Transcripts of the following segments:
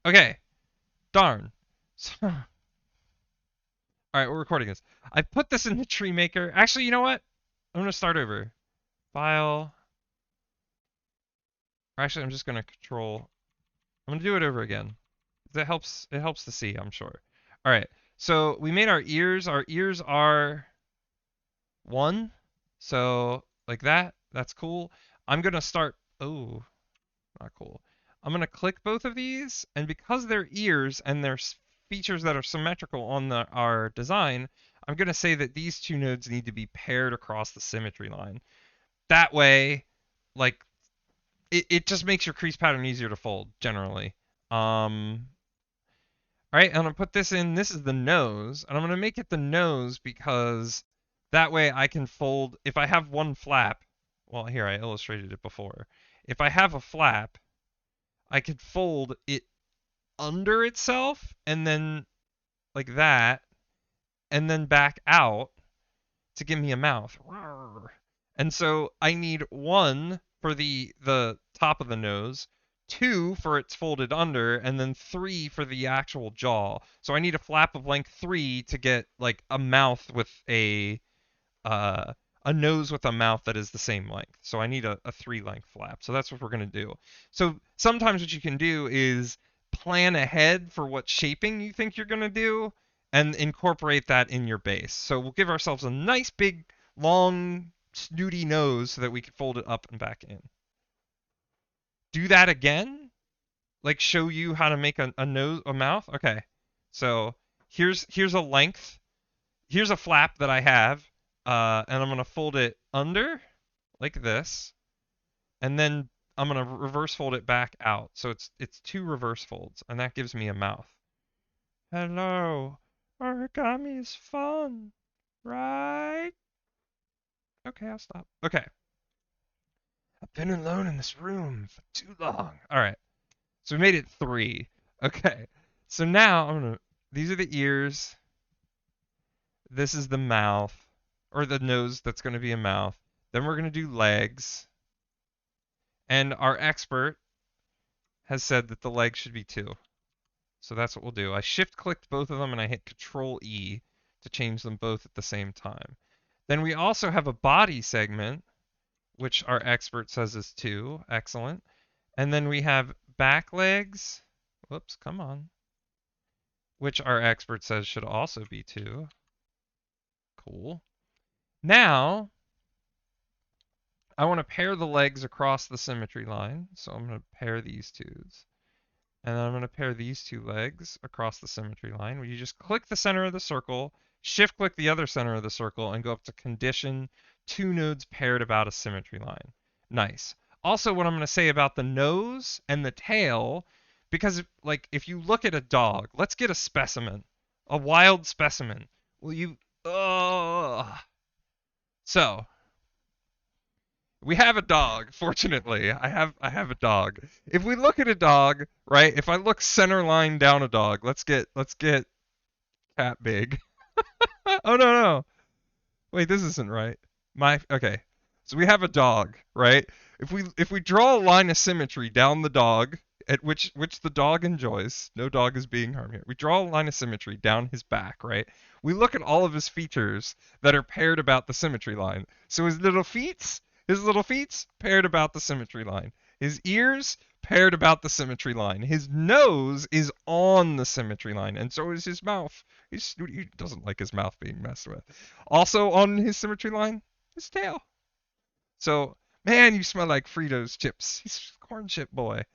Okay, darn. All right, we're recording this. I put this in the Treemaker. Actually, you know what? I'm gonna start over. File. Or actually, I'm just gonna control. I'm gonna do it over again. That helps. It helps to see, I'm sure. All right. So we made our ears. Our ears are one. So like that. That's cool. I'm gonna start. Oh, not cool. I'm gonna click both of these, and because they're ears and they're features that are symmetrical on our design, I'm gonna say that these two nodes need to be paired across the symmetry line. That way, like it just makes your crease pattern easier to fold generally. All right, I'm gonna put this in. This is the nose, and I'm gonna make it the nose because that way I can fold. If I have one flap, well, here I illustrated it before. If I have a flap, I could fold it under itself and then like that, and then back out to give me a mouth. And so I need one for the top of the nose, two for it's folded under, and then three for the actual jaw. So I need a flap of length 3 to get like a mouth with uh, a nose with a mouth that is the same length. So I need a 3 length flap. So that's what we're going to do. So sometimes what you can do is plan ahead for what shaping you think you're going to do and incorporate that in your base. So we'll give ourselves a nice big long snooty nose so that we can fold it up and back in. Do that again? Like show you how to make a nose, a mouth? Okay. So here's a length. Here's a flap that I have, and I'm gonna fold it under like this, and then I'm gonna reverse fold it back out. So it's two reverse folds, and that gives me a mouth. Hello, origami is fun, right? Okay, I'll stop. Okay, I've been alone in this room for too long. All right, so we made it 3. Okay, so now I'm gonna. These are the ears. This is the mouth, or the nose that's going to be a mouth. Then we're going to do legs. And our expert has said that the legs should be 2. So that's what we'll do. I shift clicked both of them and I hit Control E to change them both at the same time. Then we also have a body segment, which our expert says is 2. Excellent. And then we have back legs. Whoops, come on. Which our expert says should also be 2. Cool. Now, I want to pair the legs across the symmetry line. So I'm going to pair these twos. And then I'm going to pair these two legs across the symmetry line, where you just click the center of the circle, shift click the other center of the circle, and go up to condition 2 nodes paired about a symmetry line. Nice. Also, what I'm going to say about the nose and the tail, because if you look at a dog, let's get a specimen, a wild specimen. Will you? So we have a dog. Fortunately, I have a dog. If we look at a dog, right? If I look center line down a dog, let's get cat big. Oh no. Wait, this isn't right. Okay. So we have a dog, right? If we draw a line of symmetry down the dog, at which the dog enjoys, no dog is being harmed here. We draw a line of symmetry down his back, right? We look at all of his features that are paired about the symmetry line. So his little feet's paired about the symmetry line. His ears paired about the symmetry line. His nose is on the symmetry line, and so is his mouth. He doesn't like his mouth being messed with. Also on his symmetry line, his tail. So, man, you smell like Fritos chips. He's a corn chip boy.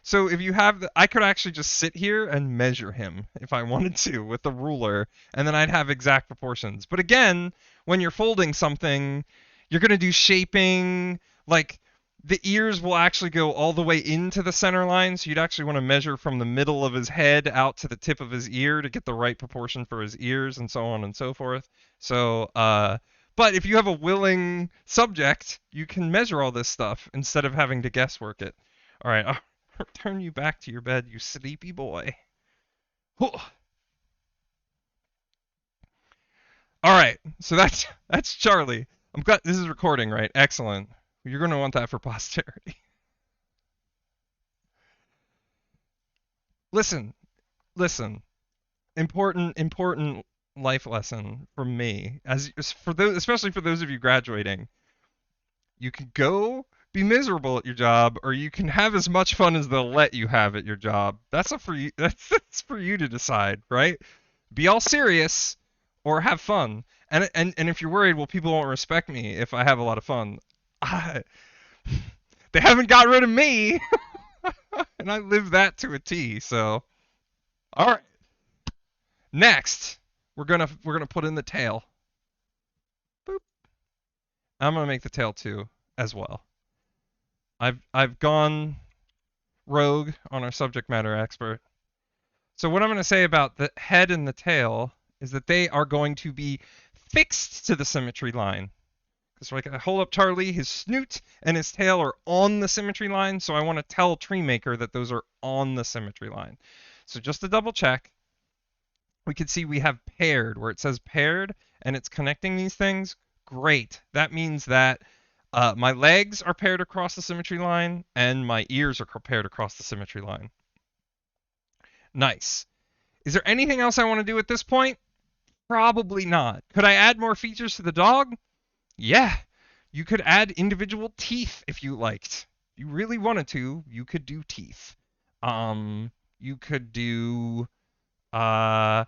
So if you have I could actually just sit here and measure him if I wanted to with the ruler, and then I'd have exact proportions. But again, when you're folding something, you're gonna do shaping. Like the ears will actually go all the way into the center line, so you'd actually want to measure from the middle of his head out to the tip of his ear to get the right proportion for his ears, and so on and so forth. So, but if you have a willing subject, you can measure all this stuff instead of having to guesswork it. All right, I'll return you back to your bed, you sleepy boy. All right, so that's Charlie. I'm glad this is recording, right? Excellent. You're going to want that for posterity. Listen, listen. Important life lesson from me. For those, especially for those of you graduating, you can go be miserable at your job, or you can have as much fun as they'll let you have at your job. That's up for you. That's for you to decide, right? Be all serious or have fun. And if you're worried, well, people won't respect me if I have a lot of fun. I, they haven't got rid of me, and I live that to a T. So, all right. Next, we're gonna put in the tail. Boop. I'm gonna make the tail too as well. I've gone rogue on our subject matter expert. So what I'm going to say about the head and the tail is that they are going to be fixed to the symmetry line. Because like I hold up Charlie, his snoot and his tail are on the symmetry line, so I want to tell Treemaker that those are on the symmetry line. So just to double check, we can see we have paired, where it says paired, and it's connecting these things. Great. That means that my legs are paired across the symmetry line, and my ears are paired across the symmetry line. Nice. Is there anything else I want to do at this point? Probably not. Could I add more features to the dog? Yeah. You could add individual teeth if you liked. If you really wanted to, you could do teeth. You could do a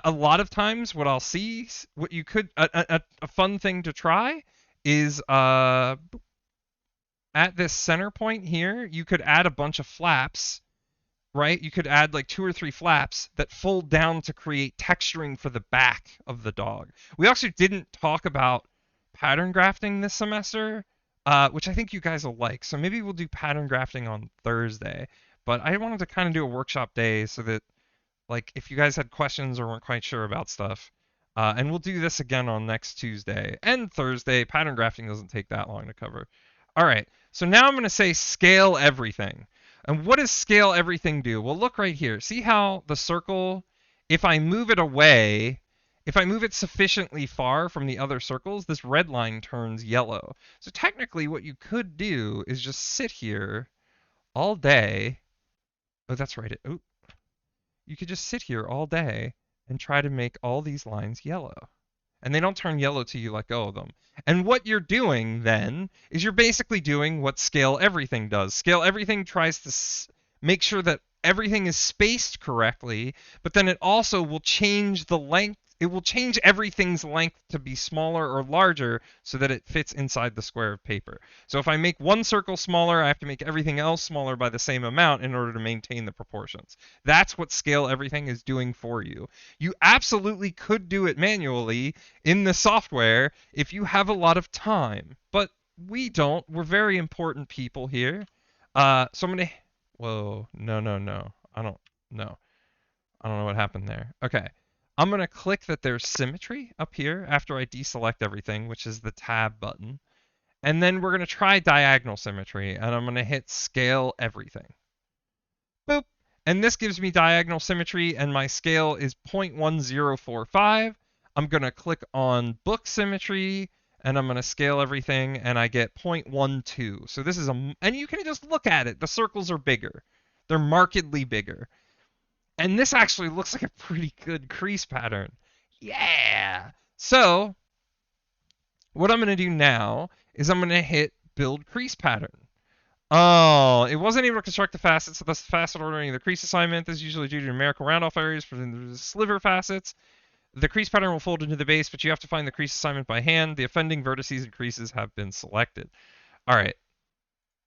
lot of times what I'll see, what you could a fun thing to try is at this center point here, you could add a bunch of flaps, right? You could add like 2 or 3 flaps that fold down to create texturing for the back of the dog. We also didn't talk about pattern grafting this semester, which I think you guys will like. So maybe we'll do pattern grafting on Thursday. But I wanted to kind of do a workshop day so that, like, if you guys had questions or weren't quite sure about stuff, and we'll do this again on next Tuesday and Thursday. Pattern grafting doesn't take that long to cover. All right, so now I'm going to say scale everything. And what does scale everything do? Well, look right here. See how the circle, if I move it away, if I move it sufficiently far from the other circles, this red line turns yellow. So technically what you could do is just sit here all day. Oh, that's right. Oh, you could just sit here all day and try to make all these lines yellow. And they don't turn yellow till you let go of them. And what you're doing then is you're basically doing what scale everything does. Scale everything tries to make sure that everything is spaced correctly, but then it also will change the length. It will change everything's length to be smaller or larger so that it fits inside the square of paper. So if I make one circle smaller, I have to make everything else smaller by the same amount in order to maintain the proportions. That's what scale everything is doing for you. You absolutely could do it manually in the software if you have a lot of time, but we don't. We're very important people here. So I'm going to... Whoa, no. I don't know what happened there. Okay. I'm going to click that there's symmetry up here after I deselect everything, which is the tab button. And then we're going to try diagonal symmetry, and I'm going to hit scale everything. Boop. And this gives me diagonal symmetry, and my scale is 0.1045. I'm going to click on book symmetry, and I'm going to scale everything, and I get 0.12. So this is and you can just look at it. The circles are bigger. They're markedly bigger. And this actually looks like a pretty good crease pattern. Yeah! So, what I'm going to do now is I'm going to hit build crease pattern. Oh, it wasn't able to construct the facets, so the facet ordering of the crease assignment is usually due to numerical round-off areas for the sliver facets. The crease pattern will fold into the base, but you have to find the crease assignment by hand. The offending vertices and creases have been selected. All right.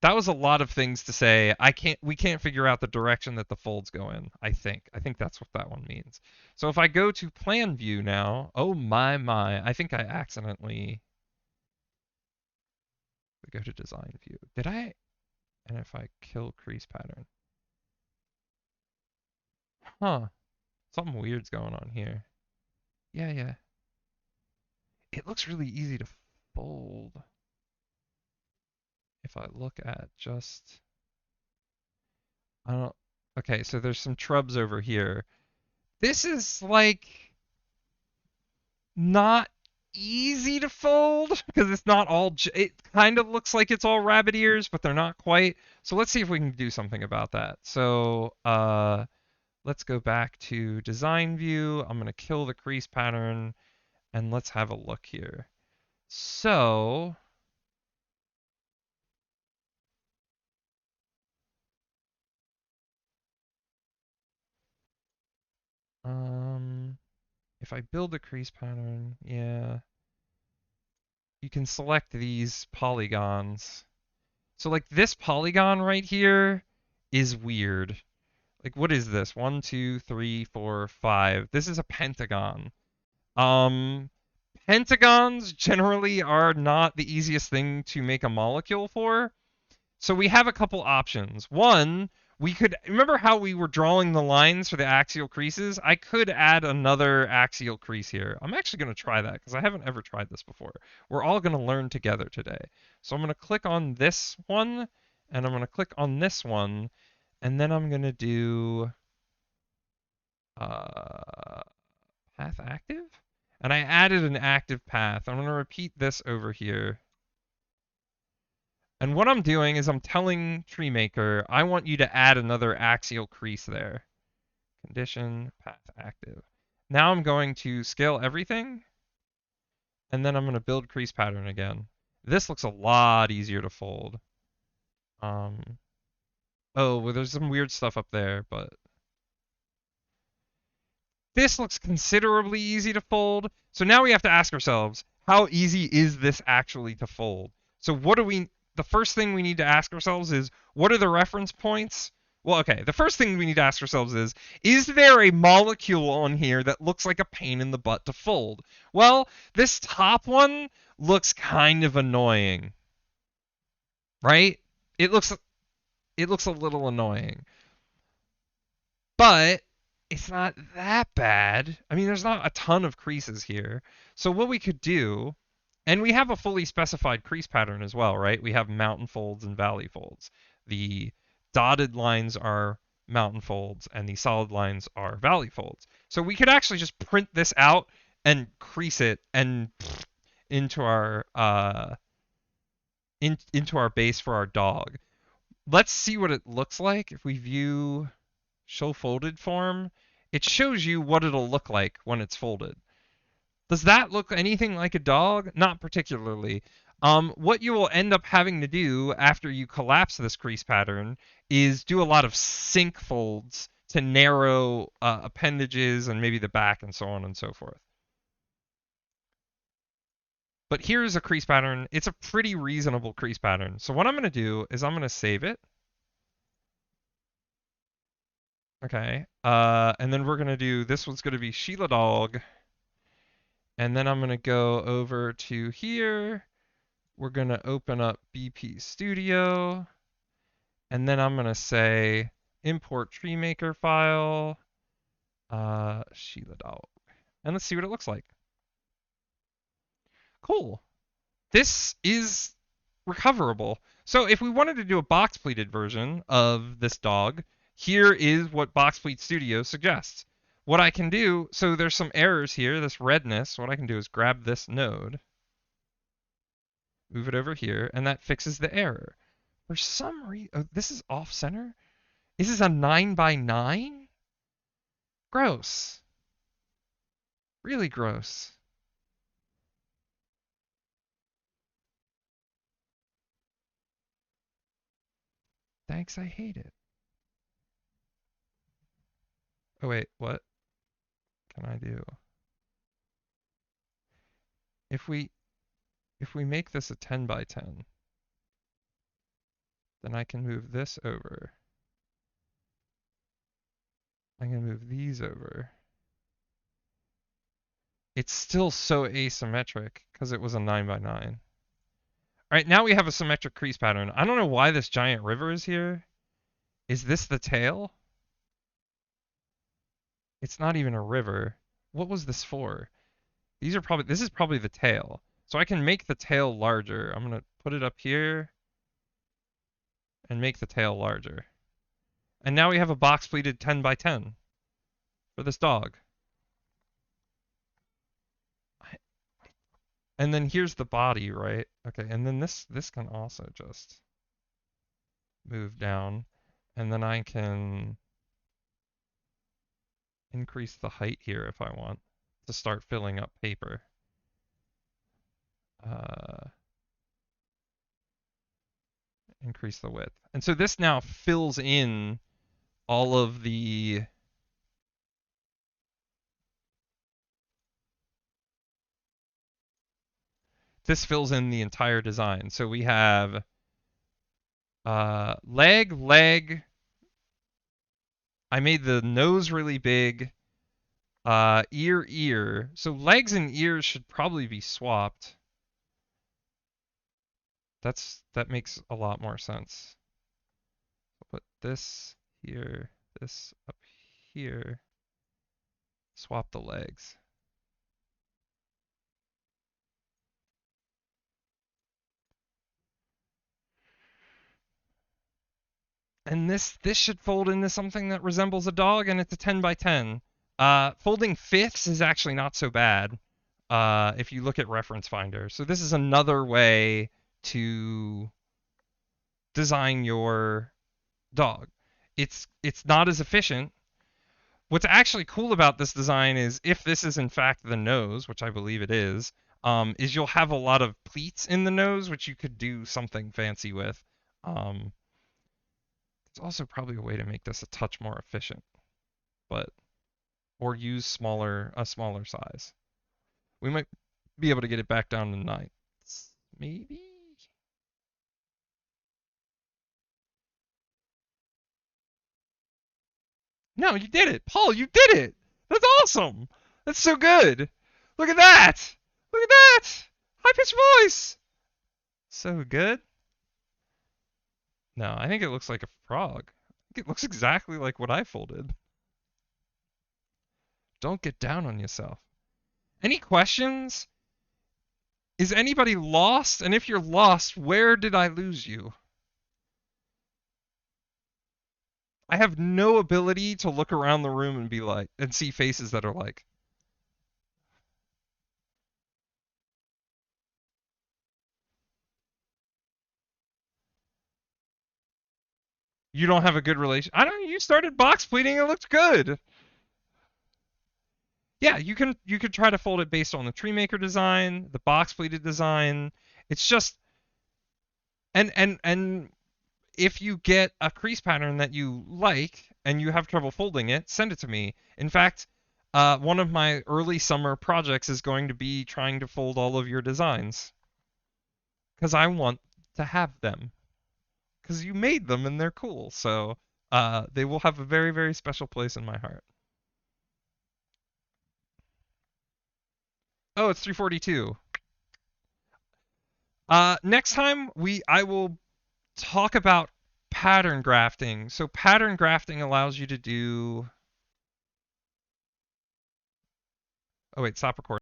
That was a lot of things to say. We can't figure out the direction that the folds go in, I think. I think that's what that one means. So if I go to plan view now, oh my, I think I accidentally go to design view. Did I? And if I kill crease pattern. Huh. Something weird's going on here. Yeah. It looks really easy to fold. If I look at just, I don't, okay, so there's some trubs over here. This is like not easy to fold because it's not all, it kind of looks like it's all rabbit ears, but they're not quite. So let's see if we can do something about that. So, let's go back to design view. I'm going to kill the crease pattern and let's have a look here. So, if I build a crease pattern, yeah, you can select these polygons. So like this polygon right here is weird. Like what is this? 1, 2, 3, 4, 5. This is a pentagon. Um, Pentagons generally are not the easiest thing to make a molecule for. So we have a couple options. One, we could remember how we were drawing the lines for the axial creases? I could add another axial crease here. I'm actually going to try that because I haven't ever tried this before. We're all going to learn together today. So I'm going to click on this one and I'm going to click on this one and then I'm going to do path active. And I added an active path. I'm going to repeat this over here. And what I'm doing is I'm telling Treemaker, I want you to add another axial crease there. Condition, path active. Now I'm going to scale everything, and then I'm going to build crease pattern again. This looks a lot easier to fold. Oh, well, there's some weird stuff up there, but this looks considerably easy to fold. So now we have to ask ourselves, how easy is this actually to fold? So the first thing we need to ask ourselves is, what are the reference points? Well, okay, the first thing we need to ask ourselves is there a molecule on here that looks like a pain in the butt to fold? Well, this top one looks kind of annoying, right? It looks a little annoying. But it's not that bad. I mean, there's not a ton of creases here. So what we could do, and we have a fully specified crease pattern as well, right? We have mountain folds and valley folds. The dotted lines are mountain folds and the solid lines are valley folds. So we could actually just print this out and crease it and into our into our base for our dog. Let's see what it looks like if we view show folded form. It shows you what it'll look like when it's folded. Does that look anything like a dog? Not particularly. What you will end up having to do after you collapse this crease pattern is do a lot of sync folds to narrow appendages and maybe the back and so on and so forth. But here's a crease pattern. It's a pretty reasonable crease pattern. So what I'm going to do is I'm going to save it. Okay. And then we're going to do, this one's going to be Sheila Dog. And then I'm going to go over to here. We're going to open up BP Studio. And then I'm going to say import Treemaker file, Sheila Dog. And let's see what it looks like. Cool. This is recoverable. So if we wanted to do a box pleated version of this dog, here is what Box Pleat Studio suggests. What I can do, so there's some errors here, this redness. What I can do is grab this node, move it over here, and that fixes the error. For some reason, oh, this is off center? Is this a 9x9? Gross. Really gross. Thanks, I hate it. Oh wait, what can I do? If we make this a 10x10, then I can move this over. I can move these over. It's still so asymmetric because it was a 9x9. All right, now we have a symmetric crease pattern. I don't know why this giant river is here. Is this the tail? It's not even a river. What was this for? This is probably the tail. So I can make the tail larger. I'm going to put it up here and make the tail larger. And now we have a box pleated 10x10 for this dog. And then here's the body, right? Okay, and then this can also just move down. And then I can increase the height here if I want to start filling up paper. Increase the width. And so this now fills in all of the this fills in the entire design. So we have leg, leg. I made the nose really big. Ear, ear. So legs and ears should probably be swapped. That makes a lot more sense. I'll put this here, this up here. Swap the legs. And this should fold into something that resembles a dog, and it's a 10 by 10. Folding fifths is actually not so bad if you look at Reference Finder. So this is another way to design your dog. It's not as efficient. What's actually cool about this design is if this is in fact the nose, which I believe it is you'll have a lot of pleats in the nose, which you could do something fancy with. It's also probably a way to make this a touch more efficient, or use a smaller size. We might be able to get it back down to 9, maybe. No, you did it, Paul. You did it. That's awesome. That's so good. Look at that. Look at that. High pitched voice. So good. No, I think it looks like a frog. I think it looks exactly like what I folded. Don't get down on yourself. Any questions? Is anybody lost? And if you're lost, where did I lose you? I have no ability to look around the room and be like, and see faces that are like, you don't have a good relation. I don't know, you started box pleating, it looked good. Yeah, you could try to fold it based on the Treemaker design, the box pleated design. It's just and if you get a crease pattern that you like and you have trouble folding it, send it to me. In fact, one of my early summer projects is going to be trying to fold all of your designs. Because I want to have them. Because you made them and they're cool. So they will have a very, very special place in my heart. Oh, it's 3:42. Next time I will talk about pattern grafting. So pattern grafting allows you to do. Oh wait, stop recording.